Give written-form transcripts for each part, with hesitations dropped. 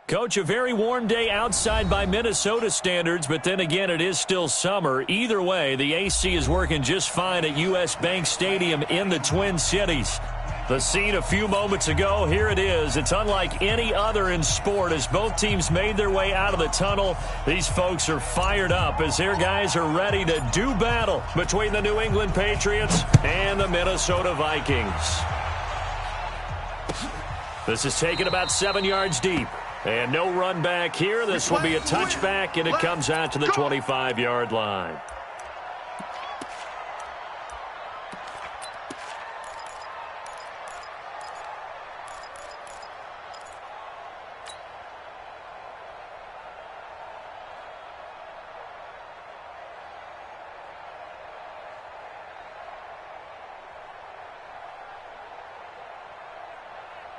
Coach, a very warm day outside by Minnesota standards, but then again, it is still summer. Either way, the AC is working just fine at U.S. Bank Stadium in the Twin Cities. The scene a few moments ago, here it is. It's unlike any other in sport as both teams made their way out of the tunnel. These folks are fired up as their guys are ready to do battle between the New England Patriots and the Minnesota Vikings. This is taken about 7 yards deep. And no run back here. This will be a touchback, and it comes out to the 25-yard line.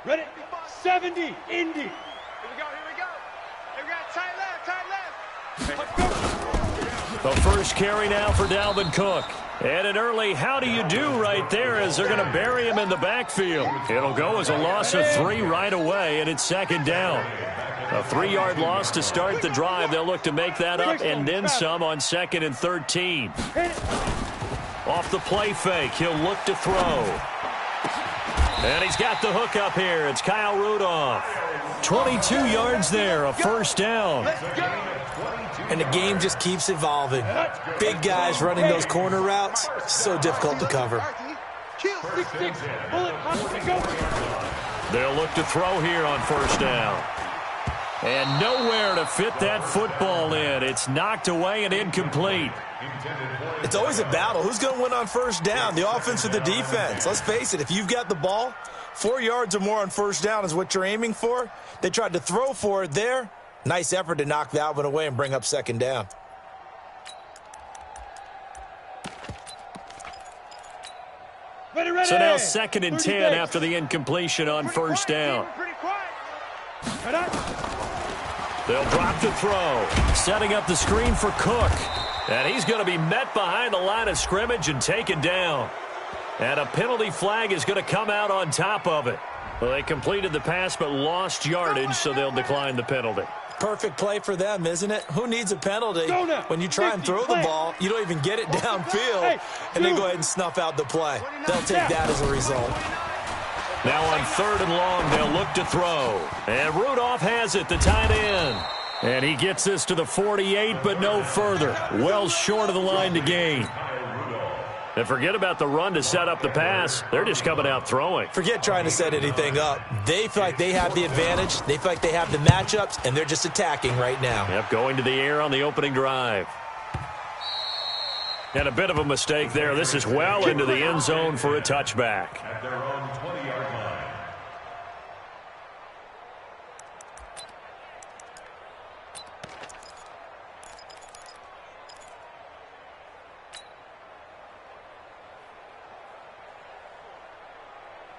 Ready? 70, Indy. Here we go. Here we got tight left. The first carry now for Dalvin Cook. And an early how do you do right there as they're going to bury him in the backfield. It'll go as a loss of 3 right away, and it's second down. A 3-yard loss to start the drive. They'll look to make that up and then some on 2nd and 13. Off the play fake, he'll look to throw. And he's got the hook up here. It's Kyle Rudolph. 22 yards there, a first down. And the game just keeps evolving. Big guys running those corner routes, so difficult to cover. They'll look to throw here on first down. And nowhere to fit that football in. It's knocked away and incomplete. It's always a battle. Who's going to win on first down, the offense or the defense? Let's face it, if you've got the ball, 4 yards or more on first down is what you're aiming for. They tried to throw for it there. Nice effort to knock that one away and bring up second down. Ready. So now 2nd and 10 after the incompletion on first down. They'll drop the throw. Setting up the screen for Cook. And he's going to be met behind the line of scrimmage and taken down. And a penalty flag is going to come out on top of it. Well, they completed the pass but lost yardage, so they'll decline the penalty. Perfect play for them, isn't it? Who needs a penalty when you try and throw the ball, you don't even get it downfield, and they go ahead and snuff out the play. They'll take that as a result. Now on 3rd and long, they'll look to throw. And Rudolph has it, the tight end. And he gets this to the 48, but no further. Well short of the line to gain. And forget about the run to set up the pass. They're just coming out throwing. Forget trying to set anything up. They feel like they have the advantage. They feel like they have the matchups, and they're just attacking right now. Yep, going to the air on the opening drive. And a bit of a mistake there. This is well into the end zone for a touchback. At their own 20-yard line.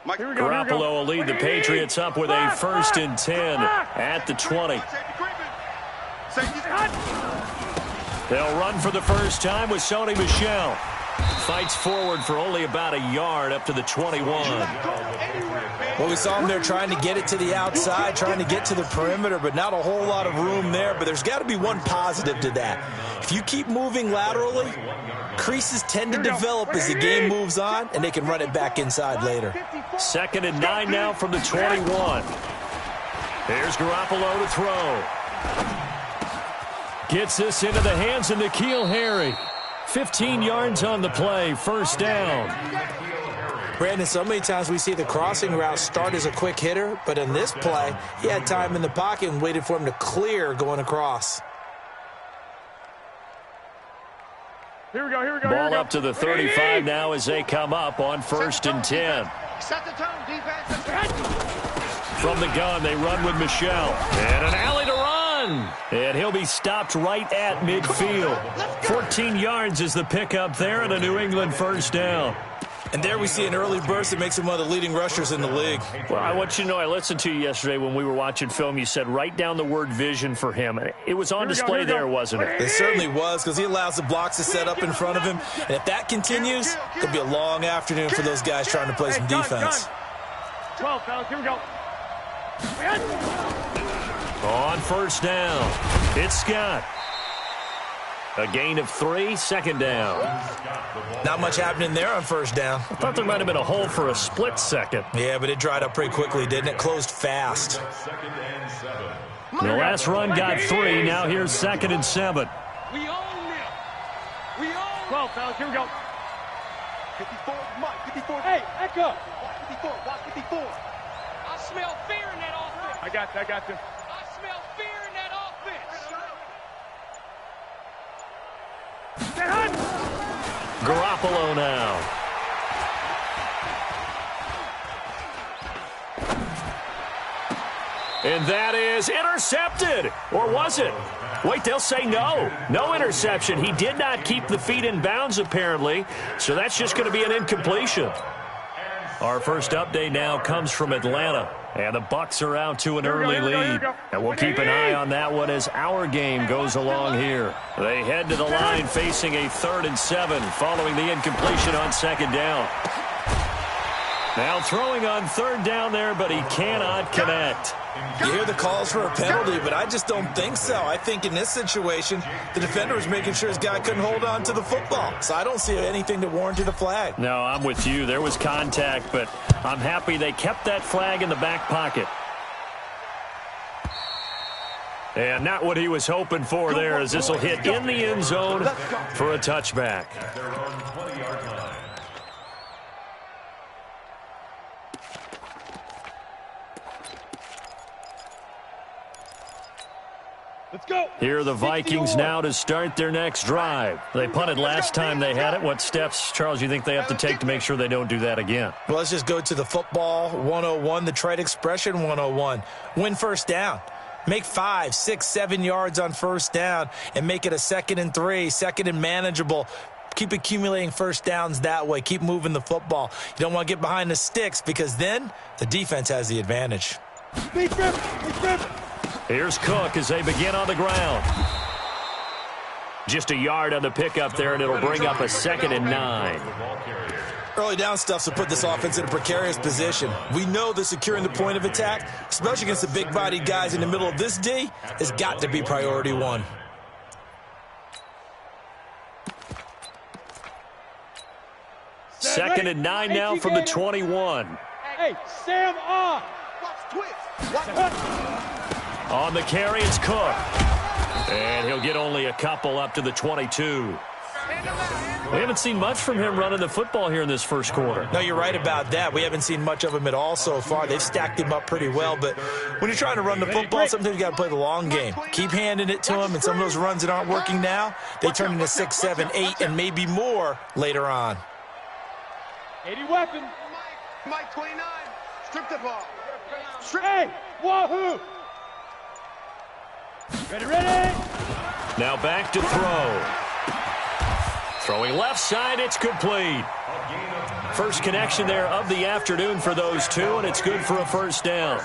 Garoppolo will lead the Patriots up with a 1st and 10 at the 20. They'll run for the first time with Sony Michel. Fights forward for only about a yard up to the 21. Well, we saw him there trying to get it to the outside, trying to get to the perimeter, but not a whole lot of room there. But there's got to be one positive to that. If you keep moving laterally, creases tend to develop as the game moves on, and they can run it back inside later. 2nd and 9 now from the 21. Here's Garoppolo to throw. Gets this into the hands of N'Keal Harry. 15 yards on the play, first down. Brandon, so many times we see the crossing route start as a quick hitter, but in this play, he had time in the pocket and waited for him to clear going across. Here we go. Ball up to the 35 now as they come up on 1st and 10. Set the tone, defense. From the gun, they run with Michel. And an alley to run. And he'll be stopped right at midfield. 14 yards is the pickup there and a New England first down. And there we see an early burst that makes him one of the leading rushers in the league. Well, I want you to know, I listened to you yesterday when we were watching film. You said write down the word vision for him. It was on display there, wasn't it? It certainly was, because he allows the blocks to set up in front of him. And if that continues, it'll be a long afternoon for those guys trying to play some defense. 12, fellas, here we go. On first down, it's Scott. A gain of 3, second down. Not much happening there on first down. I thought there might have been a hole for a split second. Yeah, but it dried up pretty quickly, didn't it? Closed fast. The last run got 3. Now here's 2nd and 7. We own them. We own 12, fellas. Here we go. 54, Mike, 54. Hey, echo. Watch 54, watch 54. I smell fear in that offense. I got you. I smell fear in that offense. Garoppolo now. And that is intercepted. Or was it? Wait, they'll say no. No interception. He did not keep the feet in bounds, apparently. So that's just going to be an incompletion. Our first update now comes from Atlanta. And the Bucs are out to an early lead. And we'll keep an eye on that one as our game goes along here. They head to the line facing a 3rd and 7 following the incompletion on 2nd down. Now throwing on 3rd down there, but he cannot connect. You hear the calls for a penalty, but I just don't think so. I think in this situation, the defender was making sure his guy couldn't hold on to the football. So I don't see anything that warranted a flag. No, I'm with you. There was contact, but I'm happy they kept that flag in the back pocket. And not what he was hoping for there, as this will hit in the end zone for a touchback. Let's go. Here are the Vikings now to start their next drive. They punted last time they had it. What steps, Charles, you think they have to take to make sure they don't do that again? Well, let's just go to the football 101, the trade expression 101. Win first down. Make 5, 6, 7 yards on first down and make it a 2nd and 3, 2nd and manageable. Keep accumulating first downs that way. Keep moving the football. You don't want to get behind the sticks because then the defense has the advantage. Big grip. Here's Cook as they begin on the ground. Just a yard on the pickup there, and it'll bring up a 2nd and 9. Early down stuff to put this offense in a precarious position. We know that securing the point of attack, especially against the big-bodied guys in the middle of this D, has got to be priority 1. Second and 9 now from the 21. Hey, Sam on. Watch twist. Watch. On the carry, it's Cook. And he'll get only a couple up to the 22. We haven't seen much from him running the football here in this first quarter. No, you're right about that. We haven't seen much of him at all so far. They've stacked him up pretty well, but when you're trying to run the football, sometimes you got to play the long game. Keep handing it to him, and some of those runs that aren't working now, they turn into 6, 7, 8, and maybe more later on. 80 weapon. Mike 29. Strip the ball. Hey, wahoo. Ready. Now back to throw. Throwing left side, it's complete. First connection there of the afternoon for those two, and it's good for a first down.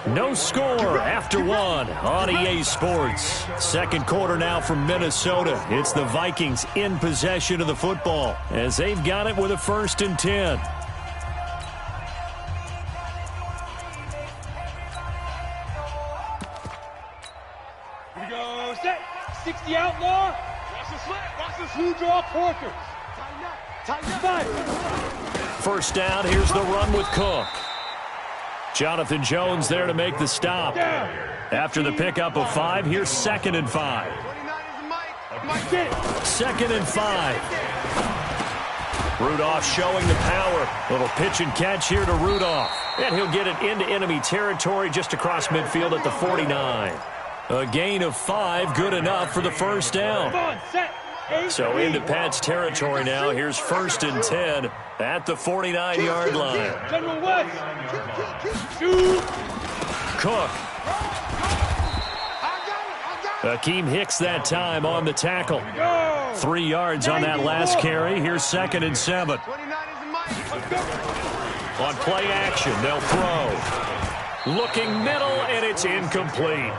No score after 1 on EA Sports. Second quarter now from Minnesota. It's the Vikings in possession of the football as they've got it with a 1st and 10. Here we go. Set. 60 outlaw. Watch the slant. Watch the Blue draw quarter. Tighten up. Five. First down, here's the run with Cook. Jonathan Jones there to make the stop. After the pickup of 5, here's 2nd and 5. 29 is Mike. Mike, Get it. 2nd and 5. Rudolph showing the power. Little pitch and catch here to Rudolph. And he'll get it into enemy territory just across midfield at the 49. A gain of 5, good enough for the first down. Come on, set. So into Pat's territory now. Here's 1st and 10 at the 49-yard line. General West. Shoot. Cook. Akeem Hicks that time on the tackle. 3 yards on that last carry. Here's 2nd and 7. 29 is Mike. On play action, they'll throw. Looking middle, and it's incomplete.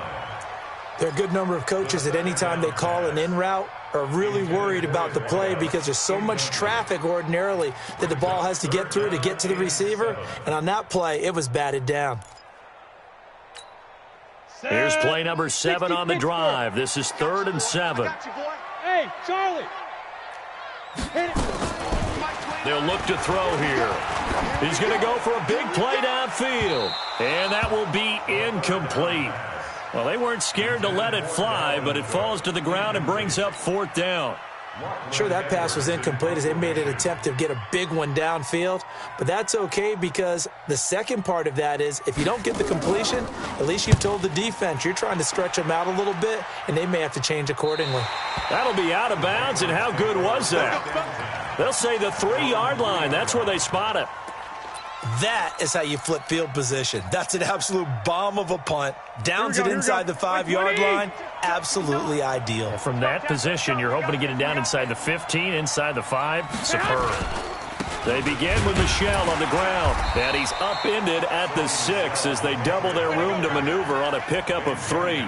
There are a good number of coaches that any time they call an in route, are really worried about the play because there's so much traffic ordinarily that the ball has to get through to get to the receiver. And on that play, it was batted down. Here's play number 7 on the drive. This is 3rd and 7. Hey, Charlie. Hit it. They'll look to throw here. He's going to go for a big play downfield. And that will be incomplete. Well, they weren't scared to let it fly, but it falls to the ground and brings up 4th down. Sure, that pass was incomplete as they made an attempt to get a big one downfield, but that's okay because the second part of that is if you don't get the completion, at least you've told the defense you're trying to stretch them out a little bit, and they may have to change accordingly. That'll be out of bounds, and how good was that? They'll say the 3-yard line. That's where they spot it. That is how you flip field position. That's an absolute bomb of a punt. Downs it inside the 5-yard line. Absolutely ideal. From that position, you're hoping to get it down inside the 15, inside the 5. Superb. They begin with Michelle on the ground, and he's upended at the 6 as they double their room to maneuver on a pickup of 3.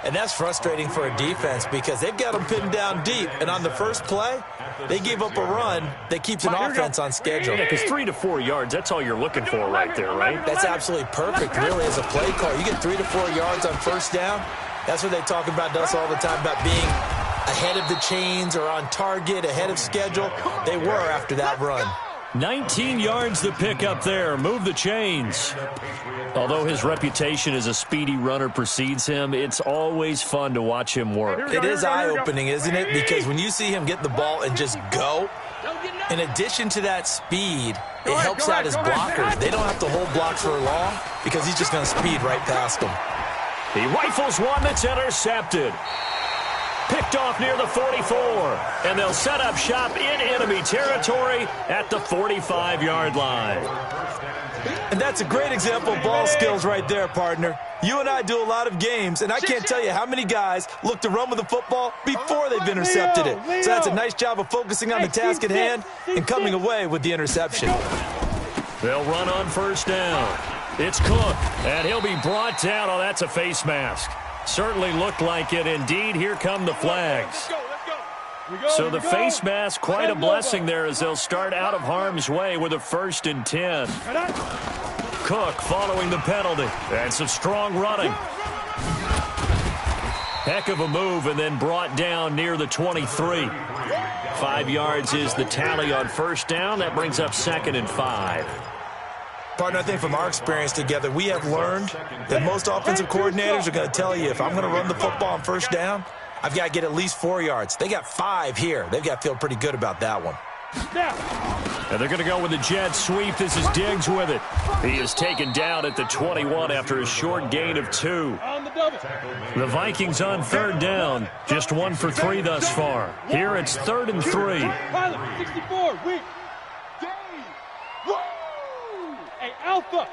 And that's frustrating for a defense because they've got them pinned down deep, and on the first play, they gave up a run that keeps an offense on schedule. Yeah, because 3 to 4 yards, that's all you're looking for right there, right? That's absolutely perfect, really, as a play call. You get 3 to 4 yards on first down. That's what they talk about to us all the time, about being ahead of the chains or on target, ahead of schedule. They were after that run. 19 yards the pick up there. Move the chains. Although his reputation as a speedy runner precedes him, it's always fun to watch him work. It is eye-opening, isn't it? Because when you see him get the ball and just go, in addition to that speed, it helps out his blockers. They don't have to hold blocks for long because he's just going to speed right past them. He rifles one that's intercepted. Picked off near the 44, and they'll set up shop in enemy territory at the 45-yard line. And that's a great example of ball skills right there, partner. You and I do a lot of games, and I can't tell you how many guys look to run with the football before they've intercepted it. So that's a nice job of focusing on the task at hand and coming away with the interception. They'll run on first down. It's Cook, and he'll be brought down. Oh, that's a face mask. Certainly looked like it. Indeed, here come the flags. So the face mask, quite a blessing there as they'll start out of harm's way with a 1st and 10. Cook following the penalty. And some strong running. Heck of a move and then brought down near the 23. 5 yards is the tally on first down. That brings up 2nd and 5. Partner, I think from our experience together, we have learned that most offensive coordinators are going to tell you if I'm going to run the football on first down, I've got to get at least 4 yards. They got 5 here. They've got to feel pretty good about that one. And they're going to go with the jet sweep. This is Diggs with it. He is taken down at the 21 after a short gain of 2. The Vikings on 3rd down. Just 1 for 3 thus far. Here it's 3rd and 3. Pilot, 64, weak. Hey, Alpha.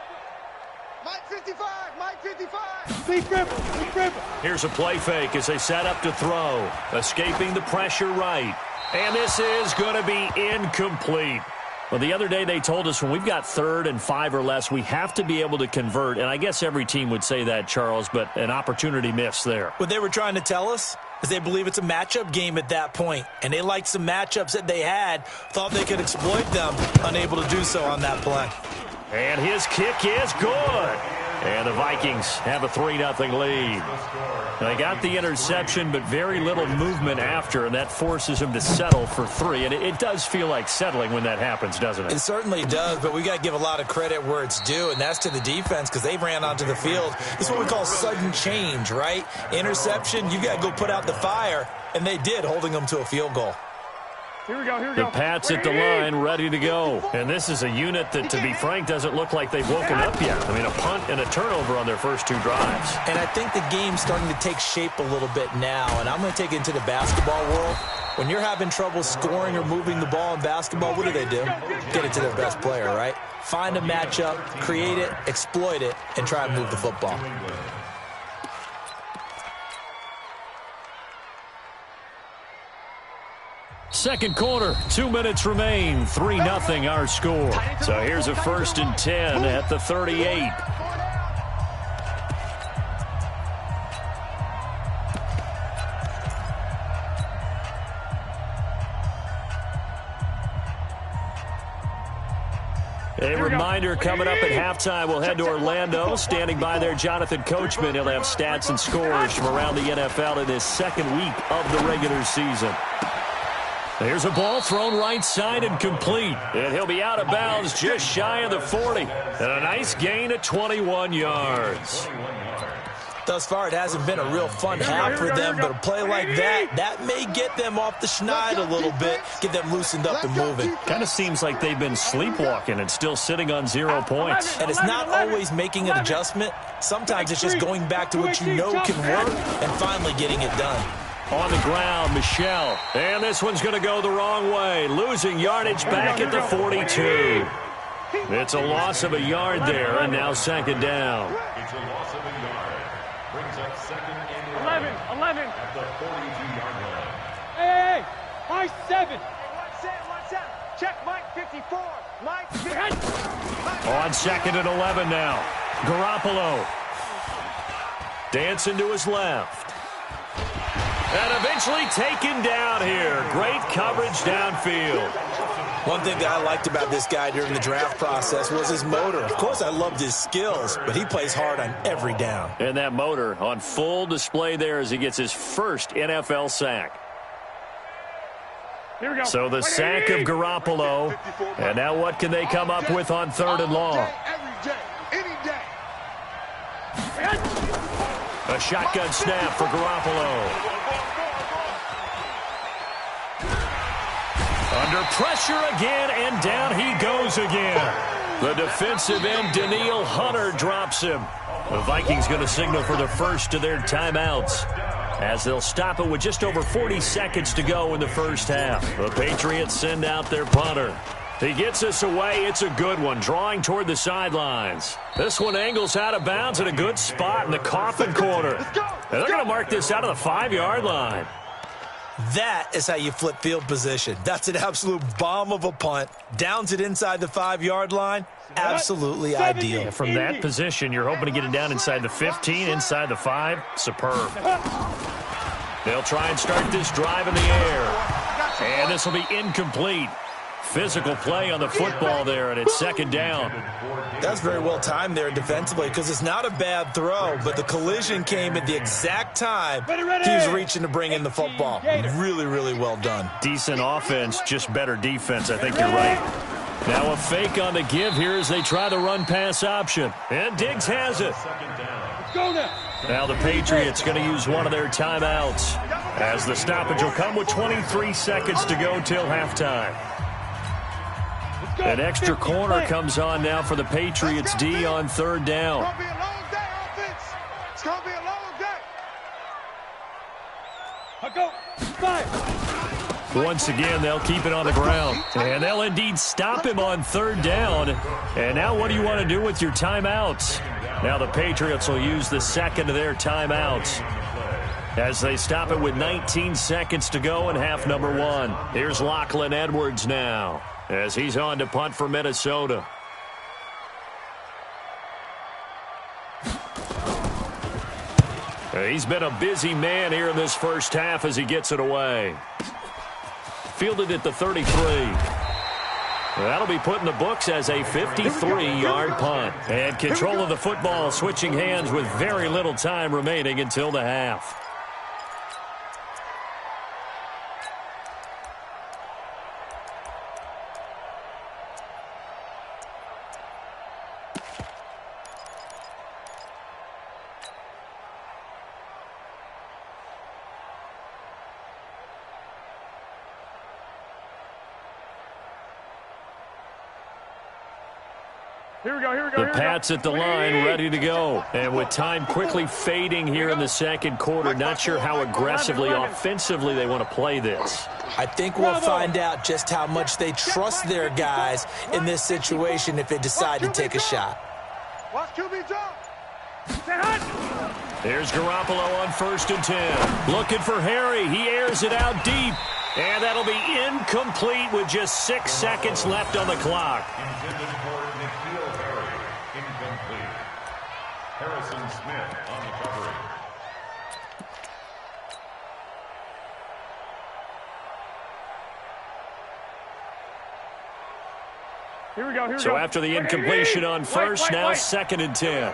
Mike 55, Mike 55. Big Ripper. Here's a play fake as they set up to throw. Escaping the pressure right. And this is going to be incomplete. Well, the other day they told us when we've got 3rd and 5 or less, we have to be able to convert. And I guess every team would say that, Charles, but an opportunity missed there. What they were trying to tell us is they believe it's a matchup game at that point. And they liked some matchups that they had, thought they could exploit them, unable to do so on that play. And his kick is good. And the Vikings have a 3-0 lead. They got the interception, but very little movement after, and that forces him to settle for 3. And it does feel like settling when that happens, doesn't it? It certainly does, but we got to give a lot of credit where it's due, and that's to the defense because they ran onto the field. It's what we call sudden change, right? Interception, you got to go put out the fire, and they did, holding them to a field goal. Here we go. The Pats at the line, ready to go. And this is a unit that, to be frank, doesn't look like they've woken up yet. I mean, a punt and a turnover on their first 2 drives. And I think the game's starting to take shape a little bit now, and I'm going to take it into the basketball world. When you're having trouble scoring or moving the ball in basketball, what do? Get it to their best player, right? Find a matchup, create it, exploit it, and try and move the football. Second quarter, 2 minutes remain, 3-0 our score. So here's a 1st and 10 at the 38. A reminder coming up at halftime, we'll head to Orlando. Standing by there, Jonathan Coachman. He'll have stats and scores from around the NFL in this second week of the regular season. There's a ball thrown right side and complete. And he'll be out of bounds just shy of the 40. And a nice gain of 21 yards. Thus far, it hasn't been a real fun half for them, but a play like that may get them off the schneid a little bit, get them loosened up and moving. Kind of seems like they've been sleepwalking and still sitting on 0 points. And it's not always making an adjustment. Sometimes it's just going back to what you know can work and finally getting it done. On the ground, Michelle. And this one's going to go the wrong way, losing yardage back at the 42. It's a loss of a yard there, and now second down. It's a loss of a yard. Brings up second and 11. at the 42-yard line. Hey, high 7. Watch out. Check Mike 54. Mike 54. On second and 11 now. Garoppolo. Dancing to his left. And eventually taken down here. Great coverage downfield. One thing that I liked about this guy during the draft process was his motor. Of course, I loved his skills, but he plays hard on every down. And that motor on full display there as he gets his first NFL sack. Here we go. So the sack of Garoppolo. And now what can they come up with on third and long? Every day. Any day. A shotgun snap for Garoppolo. Under pressure again, and down he goes again. The defensive end, Danielle Hunter, drops him. The Vikings going to signal for the first of their timeouts as they'll stop it with just over 40 seconds to go in the first half. The Patriots send out their punter. He gets us away. It's a good one, drawing toward the sidelines. This one angles out of bounds in a good spot in the coffin corner. And they're going to mark this out of the 5-yard line. That is how you flip field position. That's an absolute bomb of a punt. Downs it inside the 5-yard line. Absolutely ideal. From that position, you're hoping to get it down inside the 15, inside the 5. Superb. They'll try and start this drive in the air. And this will be incomplete. Physical play on the football there, and it's second down. That's very well timed there defensively because it's not a bad throw, but the collision came at the exact time he was reaching to bring in the football. Really, really well done. Decent offense, just better defense. I think you're right. Now a fake on the give here as they try the run-pass option. And Diggs has it. Now the Patriots going to use one of their timeouts as the stoppage will come with 23 seconds to go till halftime. An extra corner comes on now for the Patriots D on third down. It's going to be a long day, offense. It's going to be a long day. I go 5. Once again, they'll keep it on the ground. And they'll indeed stop him on third down. And now what do you want to do with your timeouts? Now the Patriots will use the second of their timeouts as they stop it with 19 seconds to go in half number 1. Here's Lachlan Edwards now as he's on to punt for Minnesota. He's been a busy man here in this first half as he gets it away. Fielded at the 33. That'll be put in the books as a 53-yard punt. And control of the football switching hands with very little time remaining until the half. The Pats at the line, ready to go. And with time quickly fading here in the second quarter, not sure how aggressively, offensively they want to play this. I think we'll find out just how much they trust their guys in this situation if they decide to take a shot. Watch QB jump. There's Garoppolo on 1st and 10. Looking for Harry. He airs it out deep. And that'll be incomplete with just 6 seconds left on the clock. Intended for Nikhil Harry. Incomplete. Harrison Smith on the coverage. Here we go. So after the incompletion on first, now wait. 2nd and 10.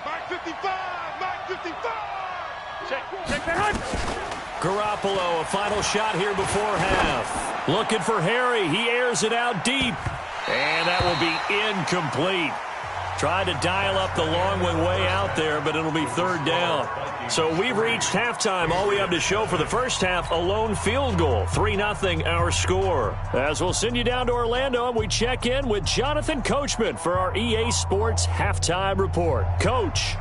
Mike 55, Mike 55. Check that. Garoppolo, a final shot here before half. Looking for Harry. He airs it out deep. And that will be incomplete. Tried to dial up the long one way out there, but it'll be 3rd down. So we've reached halftime. All we have to show for the first half, a lone field goal. 3-0 our score. As we'll send you down to Orlando, and we check in with Jonathan Coachman for our EA Sports Halftime Report. Coach.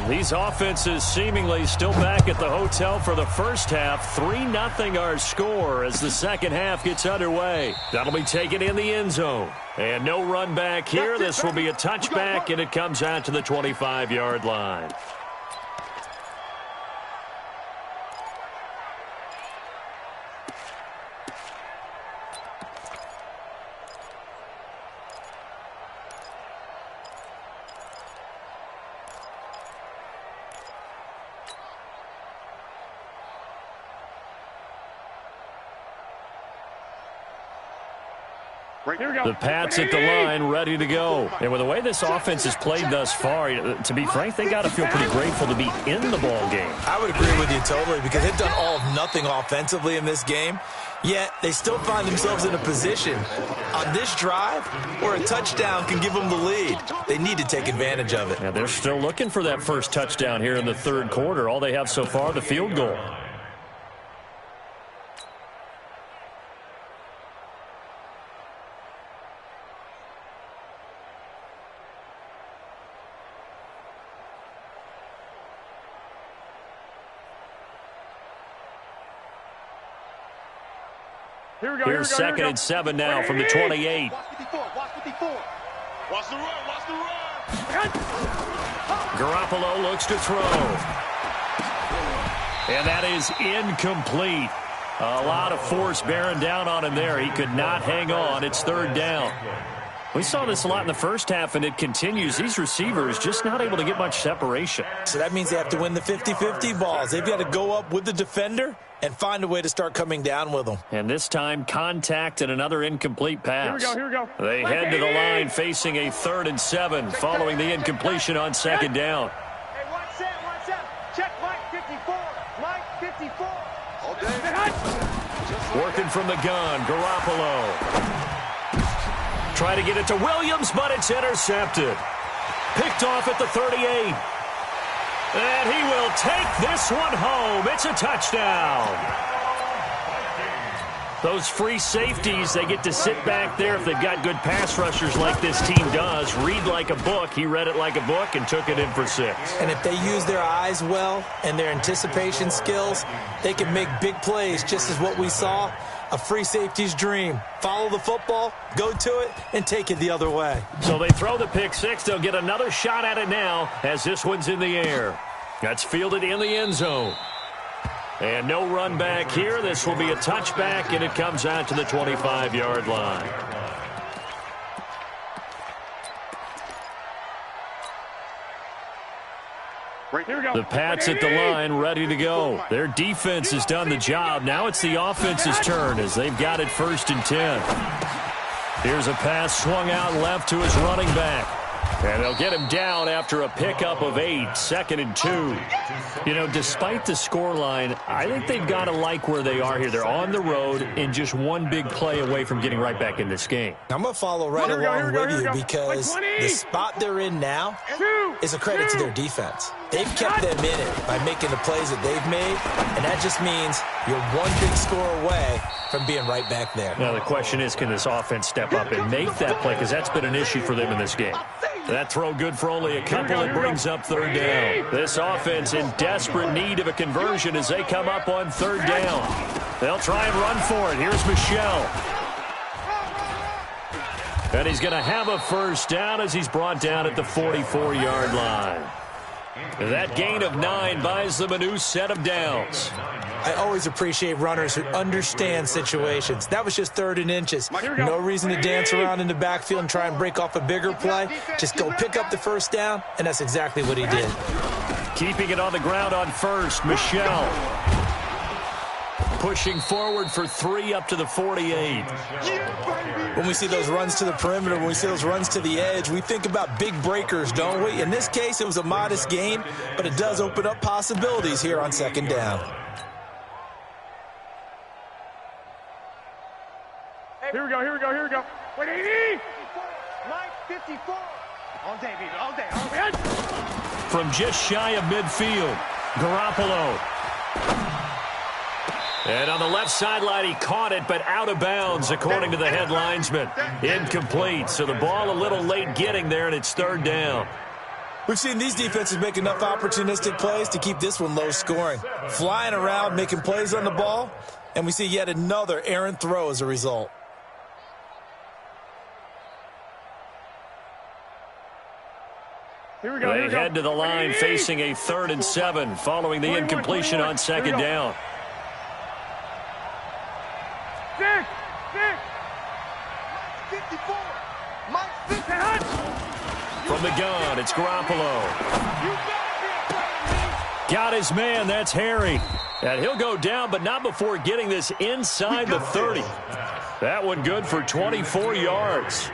These offenses seemingly still back at the hotel for the first half. 3-0 our score as the second half gets underway. That'll be taken in the end zone. And no run back here. This will be a touchback, and it comes out to the 25-yard line. The Pats at the line, ready to go. And with the way this offense has played thus far, to be frank, they got to feel pretty grateful to be in the ball game. I would agree with you totally, because they've done all of nothing offensively in this game, yet they still find themselves in a position on this drive where a touchdown can give them the lead. They need to take advantage of it. Now, they're still looking for that first touchdown here in the third quarter. All they have so far, the field goal. Here's 2nd and 7 now from the 28. Watch 54, watch 54. Watch the run, watch the run. Garoppolo looks to throw. And that is incomplete. A lot of force bearing down on him there. He could not hang on. It's 3rd down. We saw this a lot in the first half, and it continues. These receivers just not able to get much separation. So that means they have to win the 50-50 balls. They've got to go up with the defender and find a way to start coming down with them. And this time, contact and another incomplete pass. Here we go. They head to the line facing a 3rd and 7 following the incompletion on 2nd down. Hey, watch that. Check Mike 54. Mike 54. All day. Working from the gun, Garoppolo. Try to get it to Williams, but it's intercepted. Picked off at the 38. And he will take this one home. It's a touchdown. Those free safeties, they get to sit back there if they've got good pass rushers like this team does. Read like a book. He read it like a book and took it in for 6. And if they use their eyes well and their anticipation skills, they can make big plays, just as what we saw. A free safety's dream. Follow the football, go to it, and take it the other way. So they throw the pick 6. They'll get another shot at it now as this one's in the air. That's fielded in the end zone. And no run back here. This will be a touchback, and it comes out to the 25-yard line. The Pats at the line, ready to go. Their defense has done the job. Now it's the offense's turn as they've got it 1st and 10. Here's a pass swung out left to his running back. And they'll get him down after a pickup of 8, 2nd and 2. You know, despite the scoreline, I think they've got to like where they are here. They're on the road and just one big play away from getting right back in this game. I'm going to follow right along with you because the spot they're in now is a credit to their defense. They've kept them in it by making the plays that they've made, and that just means you're one big score away from being right back there. Now, the question is, can this offense step up and make that play? Because that's been an issue for them in this game. That throw good for only a couple. It brings up 3rd down. This offense in desperate need of a conversion as they come up on 3rd down. They'll try and run for it. Here's Michel. And he's going to have a 1st down as he's brought down at the 44-yard line. That gain of 9 buys them a new set of downs. I always appreciate runners who understand situations. That was just 3rd and inches. No reason to dance around in the backfield and try and break off a bigger play. Just go pick up the 1st down, and that's exactly what he did. Keeping it on the ground on 1st, Michel. pushing forward for 3 up to the 48. When we see those runs to the perimeter, when we see those runs to the edge, we think about big breakers, don't we? In this case, it was a modest gain, but it does open up possibilities here on second down. Here we go. 180! Mike 54. All day, baby, all day. From just shy of midfield, Garoppolo. And on the left sideline, he caught it, but out of bounds, according to the head linesman. Incomplete, so the ball a little late getting there, and it's third down. We've seen these defenses make enough opportunistic plays to keep this one low scoring. Flying around, making plays on the ball, and we see yet another errant throw as a result. Here we go. They head to the line facing a 3rd and 7 following the incompletion on second down. 6. 54. Mike 50. From the gun, it's Garoppolo. Got his man, that's Harry. And he'll go down, but not before getting this inside the 30. That one good for 24 yards.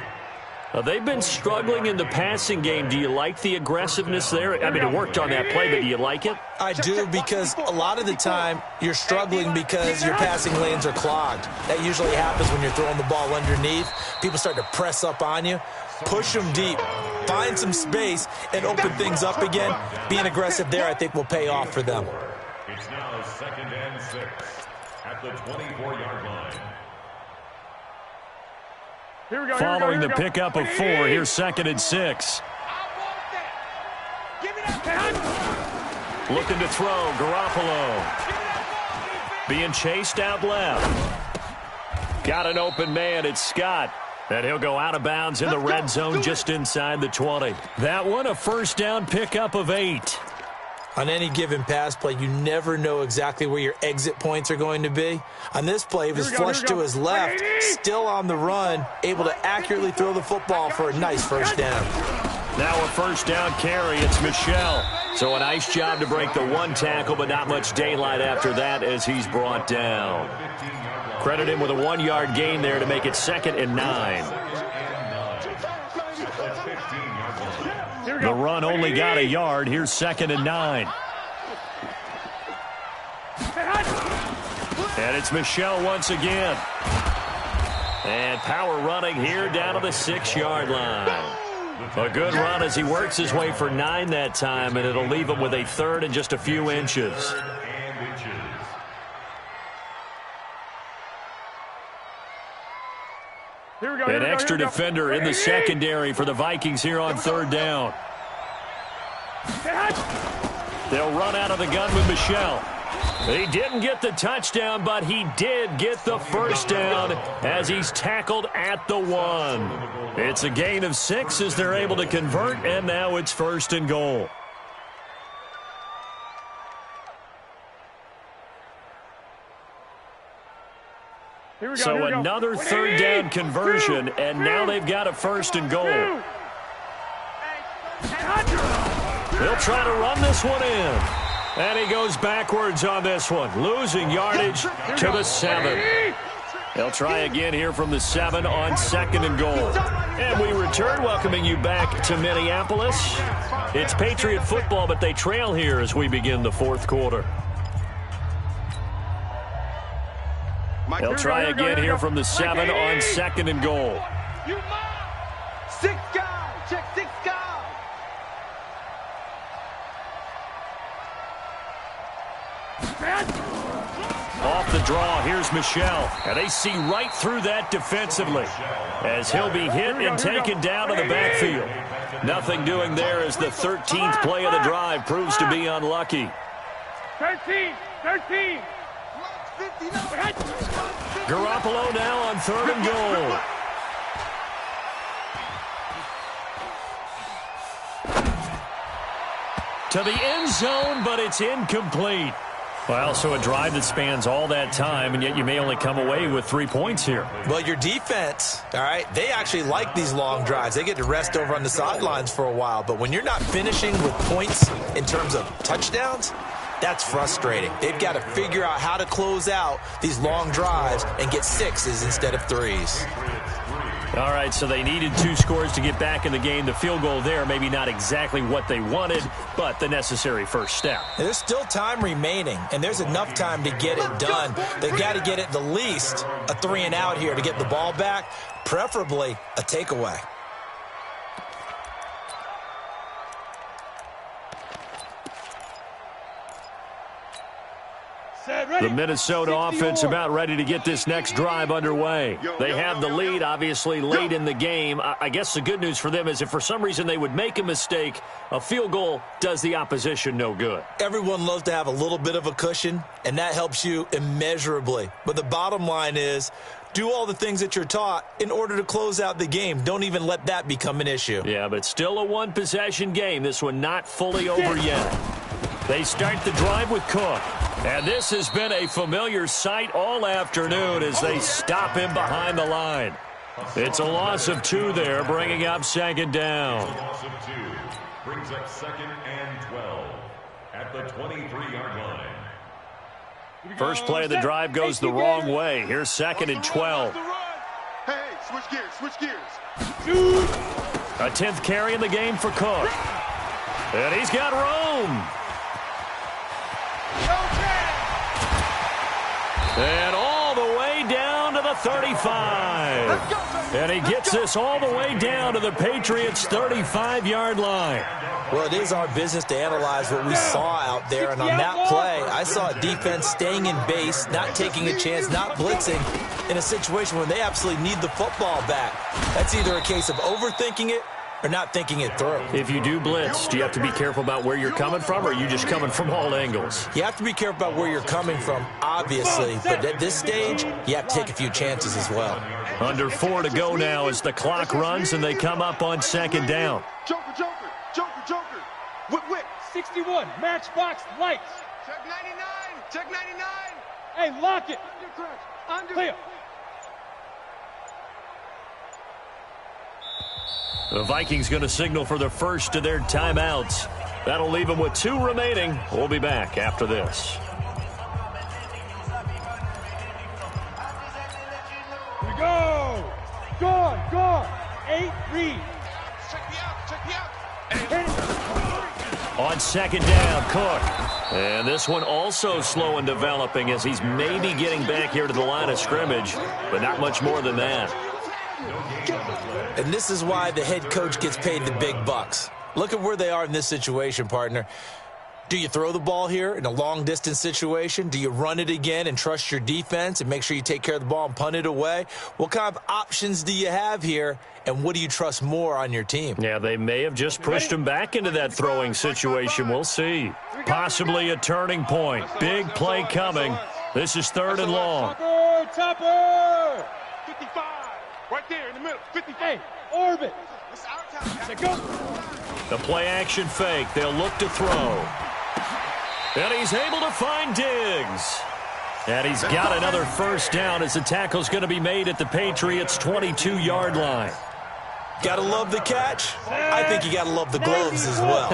They've been struggling in the passing game. Do you like the aggressiveness there? I mean, it worked on that play, but do you like it? I do, because a lot of the time you're struggling because your passing lanes are clogged. That usually happens when you're throwing the ball underneath. People start to press up on you. Push them deep. Find some space and open things up again. Being aggressive there, I think, will pay off for them. It's now 2nd and 6 at the 24-yard line. Here we go. Following the pickup of 4, here's 2nd and 6. Looking to throw, Garoppolo. Being chased out left. Got an open man, it's Scott. And he'll go out of bounds in the red zone just inside the 20. That one, a first down pickup of 8. On any given pass play, you never know exactly where your exit points are going to be. On this play, he was flushed to his left, still on the run, able to accurately throw the football for a nice first down. Now a first down carry, it's Michel. So a nice job to break the 1 tackle, but not much daylight after that as he's brought down. Credit him with a 1-yard gain there to make it 2nd and 9. The run only got a yard. Here's 2nd and 9. And it's Michel once again. And power running here down to the 6-yard line. A good run as he works his way for 9 that time, and it'll leave him with a 3rd and just a few inches. An extra defender in the secondary for the Vikings here on 3rd down. They'll run out of the gun with Michel. He didn't get the touchdown, but he did get the first down as he's tackled at the 1. It's a gain of 6 as they're able to convert, and now it's 1st and goal. So another 3rd down conversion, and now they've got a 1st and goal. They'll try to run this one in. And he goes backwards on this one, losing yardage to the 7. They'll try again here from the 7 on 2nd and goal. And we return, welcoming you back to Minneapolis. It's Patriot football, but they trail here as we begin the 4th quarter. They'll try again here from the 7 on 2nd and goal. 6 guys, check 6 guys. Off the draw, here's Michel. And they see right through that defensively as he'll be hit and taken down to the backfield. Nothing doing there as the 13th play of the drive proves to be unlucky. 13. Garoppolo now on 3rd and goal. To the end zone, but it's incomplete. Well, so a drive that spans all that time, and yet you may only come away with 3 points here. Well, your defense, all right, they actually like these long drives. They get to rest over on the sidelines for a while. But when you're not finishing with points in terms of touchdowns, That's frustrating. They've got to figure out how to close out these long drives and get 6s instead of 3s. All right, so they needed 2 scores to get back in the game. The field goal there, maybe not exactly what they wanted, but the necessary first step. There's still time remaining, and there's enough time to get it done. They've got to get at the least a 3-and-out here to get the ball back, preferably a takeaway. The Minnesota offense about ready to get this next drive underway. They have the lead, obviously, late in the game. I guess the good news for them is if for some reason they would make a mistake, a field goal does the opposition no good. Everyone loves to have a little bit of a cushion, and that helps you immeasurably. But the bottom line is, do all the things that you're taught in order to close out the game. Don't even let that become an issue. Yeah, but still a one-possession game. This one not fully over yet. They start the drive with Cook. And this has been a familiar sight all afternoon as they stop him behind the line. It's a loss of 2 there, bringing up 2nd down. Loss of 2 brings up 2nd and 12 at the 23-yard line. First play of the drive goes the wrong way. Here's 2nd and 12. Hey, switch gears. A 10th carry in the game for Cook. And he's got room. And all the way down to the 35. And he gets this all the way down to the Patriots' 35-yard line. Well, it is our business to analyze what we saw out there. And on that play, I saw a defense staying in base, not taking a chance, not blitzing in a situation where they absolutely need the football back. That's either a case of overthinking it or not thinking it through. If you do blitz, do you have to be careful about where you're coming from, or are you just coming from all angles? You have to be careful about where you're coming from, obviously. But at this stage, you have to take a few chances as well. Under 4 to go now as the clock runs and they come up on 2nd down. Joker. Whip. 61, matchbox lights. Check 99. Hey, lock it. Clear. The Vikings going to signal for the first of their timeouts. That'll leave them with 2 remaining. We'll be back after this. Here we go. Gone. 8, read. Check me out. On 2nd down, Cook. And this one also slow and developing as he's maybe getting back here to the line of scrimmage, but not much more than that. And this is why the head coach gets paid the big bucks. Look at where they are in this situation, partner. Do you throw the ball here in a long-distance situation? Do you run it again and trust your defense and make sure you take care of the ball and punt it away? What kind of options do you have here, and what do you trust more on your team? Yeah, they may have just pushed him back into that throwing situation. We'll see. Possibly a turning point. Big play coming. This is 3rd and long. Topper. 55. Right there in the middle. 58. Orbit. It's our time. Let go. The play action fake. They'll look to throw. And he's able to find Diggs. And he's got another first down as the tackle's going to be made at the Patriots' 22-yard line. Got to love the catch. I think you got to love the gloves as well.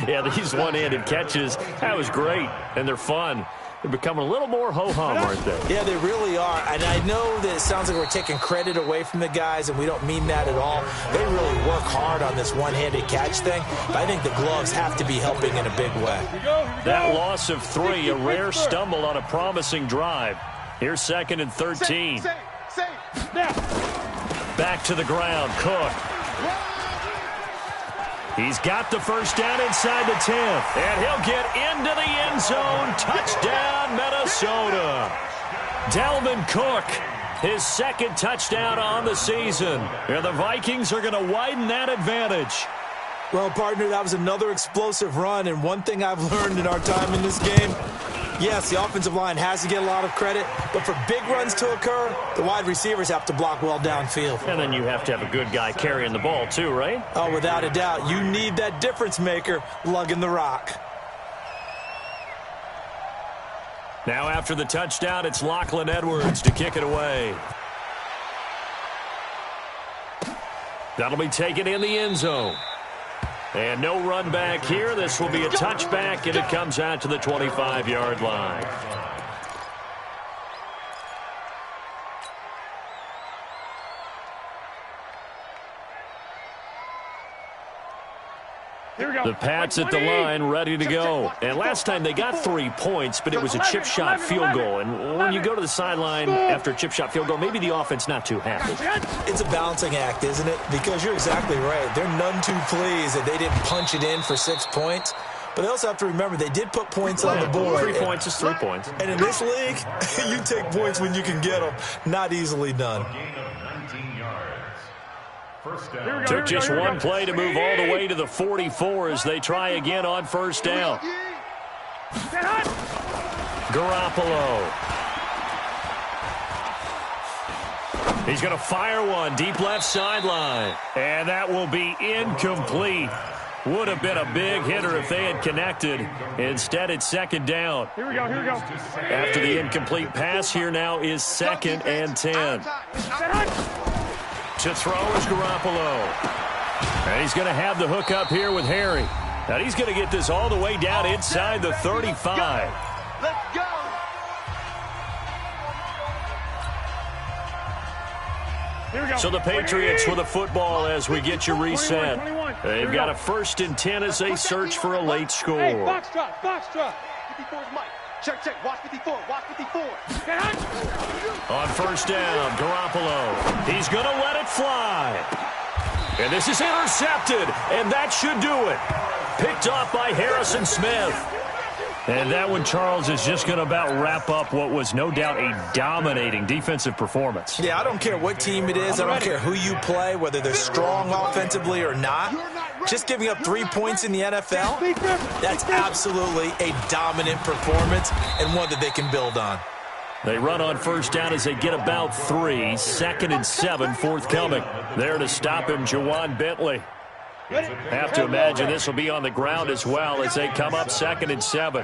Yeah, these one-handed catches, that was great, and they're fun. They're becoming a little more ho-hum, aren't they? Yeah, they really are. And I know that it sounds like we're taking credit away from the guys, and we don't mean that at all. They really work hard on this one-handed catch thing, but I think the gloves have to be helping in a big way. That loss of 3, a rare stumble on a promising drive. Here's 2nd and 13. Back to the ground, Cook. He's got the first down inside the 10th, and he'll get into the end zone. Touchdown, Minnesota. Dalvin Cook, his 2nd touchdown on the season. And the Vikings are going to widen that advantage. Well, partner, that was another explosive run, and one thing I've learned in our time in this game, yes, the offensive line has to get a lot of credit, but for big runs to occur, the wide receivers have to block well downfield. And then you have to have a good guy carrying the ball too, right? Oh, without a doubt. You need that difference maker lugging the rock. Now after the touchdown, it's Lachlan Edwards to kick it away. That'll be taken in the end zone. And no run back here. This will be a touchback, and it comes out to the 25-yard line. The Pats at the line, ready to go. And last time they got 3 points, but it was a chip shot field goal. And when you go to the sideline after a chip shot field goal, maybe the offense not too happy. It's a balancing act, isn't it? Because you're exactly right. They're none too pleased that they didn't punch it in for 6 points. But they also have to remember they did put points on the board. 3 points is 3 points. And in this league, you take points when you can get them. Not easily done. Took just one play to move all the way to the 44 as they try again on first down. Garoppolo. He's going to fire one deep left sideline. And that will be incomplete. Would have been a big hitter if they had connected. Instead, it's second down. Here we go, here we go. After the incomplete pass, here now is 2nd and 10. To throw is Garoppolo. And he's going to have the hook up here with Harry. Now he's going to get this all the way down inside the 35. Let's go. Here we go. So the Patriots with the football as we get you reset. They've got a 1st and 10 as they search for a late score. Hey, box trot, box trot. 54 is Mike. Check, check. Watch 54. Watch 54. On first down, Garoppolo. He's going to let it fly. And this is intercepted, and that should do it. Picked off by Harrison Smith. And that one, Charles, is just going to about wrap up what was no doubt a dominating defensive performance. Yeah, I don't care what team it is. I don't care who you play, whether they're strong offensively or not. Just giving up 3 points in the NFL, that's absolutely a dominant performance and one that they can build on. They run on first down as they get about 3. 2nd and 7 forthcoming. There to stop him, Jawan Bentley. Have to imagine this will be on the ground as well as they come up 2nd and 7.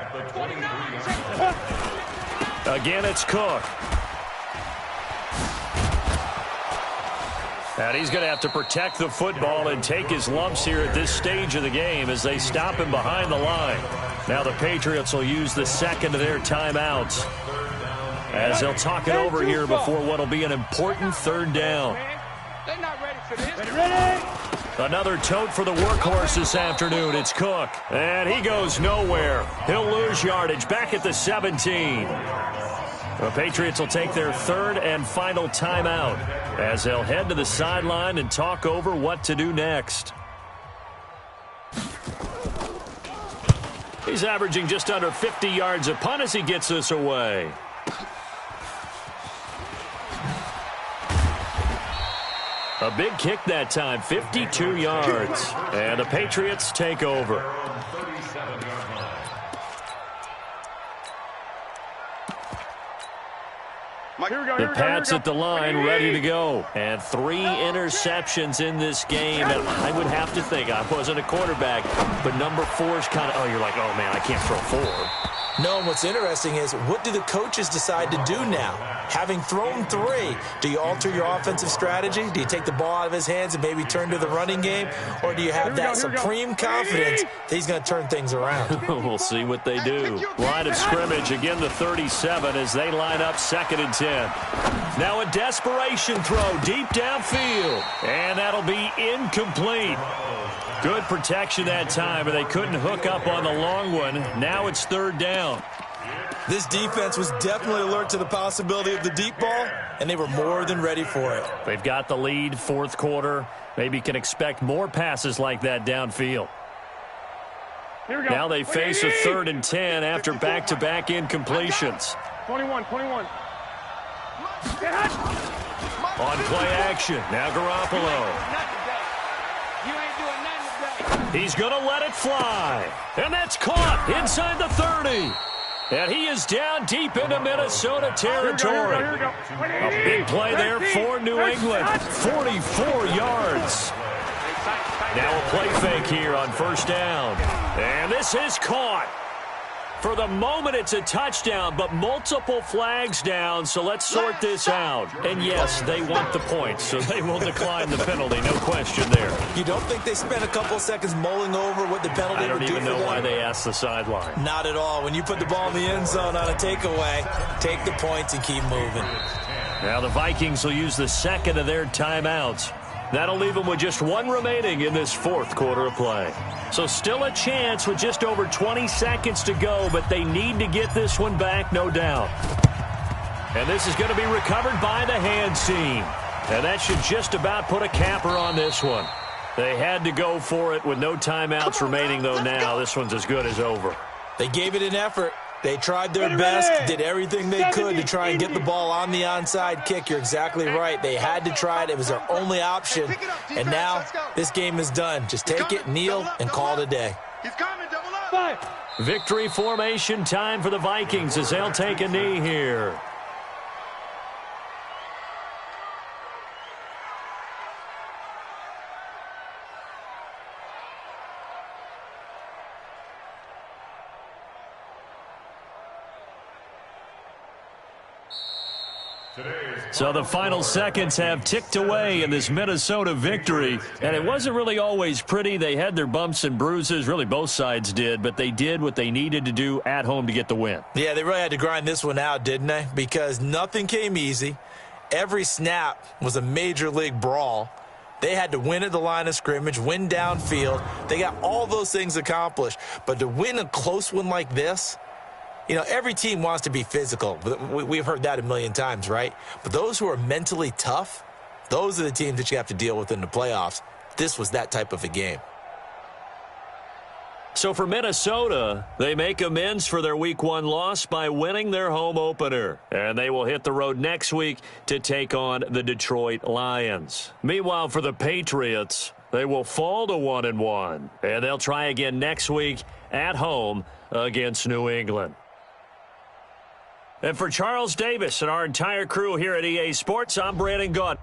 Again, it's Cook. And he's going to have to protect the football and take his lumps here at this stage of the game as they stop him behind the line. Now the Patriots will use the 2nd of their timeouts as they'll talk it over here before what will be an important 3rd down. They're not ready for this. Ready? Another tote for the workhorse this afternoon. It's Cook. And he goes nowhere. He'll lose yardage back at the 17. The Patriots will take their 3rd and final timeout as they'll head to the sideline and talk over what to do next. He's averaging just under 50 yards a punt as he gets this away. A big kick that time, 52 yards. And the Patriots take over. The Pats at the line, ready to go. And 3 interceptions in this game. And I would have to think, I wasn't a quarterback, but number 4 is kind of, oh, you're like, oh, man, I can't throw 4. No, and what's interesting is, what do the coaches decide to do now? Having thrown 3, do you alter your offensive strategy? Do you take the ball out of his hands and maybe turn to the running game? Or do you have that supreme confidence that he's going to turn things around? We'll see what they do. Line of scrimmage, again the 37 as they line up 2nd and 10. Now a desperation throw deep downfield. And that'll be incomplete. Good protection that time, but they couldn't hook up on the long one. Now it's 3rd down. This defense was definitely alert to the possibility of the deep ball, and they were more than ready for it. They've got the lead, 4th quarter. Maybe can expect more passes like that downfield. Here we go. Now they face a 3rd and 10 after back-to-back incompletions. 21. On play action, now Garoppolo. He's going to let it fly. And that's caught inside the 30. And he is down deep into Minnesota territory. A big play there for New England. 44 yards. Now a play fake here on first down. And this is caught. For the moment, it's a touchdown, but multiple flags down, so let's sort this out. And yes, they want the points, so they will decline the penalty, no question there. You don't think they spent a couple of seconds mulling over what the penalty would do for them? I don't even know why they asked the sideline. Not at all. When you put the ball in the end zone on a takeaway, take the points and keep moving. Now the Vikings will use the second of their timeouts. That'll leave them with just one remaining in this fourth quarter of play. So still a chance with just over 20 seconds to go, but they need to get this one back, no doubt. And this is going to be recovered by the hands team. And that should just about put a capper on this one. They had to go for it with no timeouts remaining, though, now. This one's as good as over. They gave it an effort. They tried their best, did everything they could to try and get the ball on the onside kick. You're exactly right. They had to try it. It was their only option. And now this game is done. Just take it, kneel, and call it a day. Victory formation time for the Vikings as they'll take a knee here. So the final seconds have ticked away in this Minnesota victory, and it wasn't really always pretty. They had their bumps and bruises, really both sides did, but they did what they needed to do at home to get the win. Yeah, they really had to grind this one out, didn't they? Because nothing came easy. Every snap was a major league brawl. They had to win at the line of scrimmage, win downfield. They got all those things accomplished, but to win a close one like this, you know, every team wants to be physical. We've heard that a million times, right? But those who are mentally tough, those are the teams that you have to deal with in the playoffs. This was that type of a game. So for Minnesota, they make amends for their Week 1 loss by winning their home opener. And they will hit the road next week to take on the Detroit Lions. Meanwhile, for the Patriots, they will fall to 1-1. And they'll try again next week at home against New England. And for Charles Davis and our entire crew here at EA Sports, I'm Brandon Gaunt.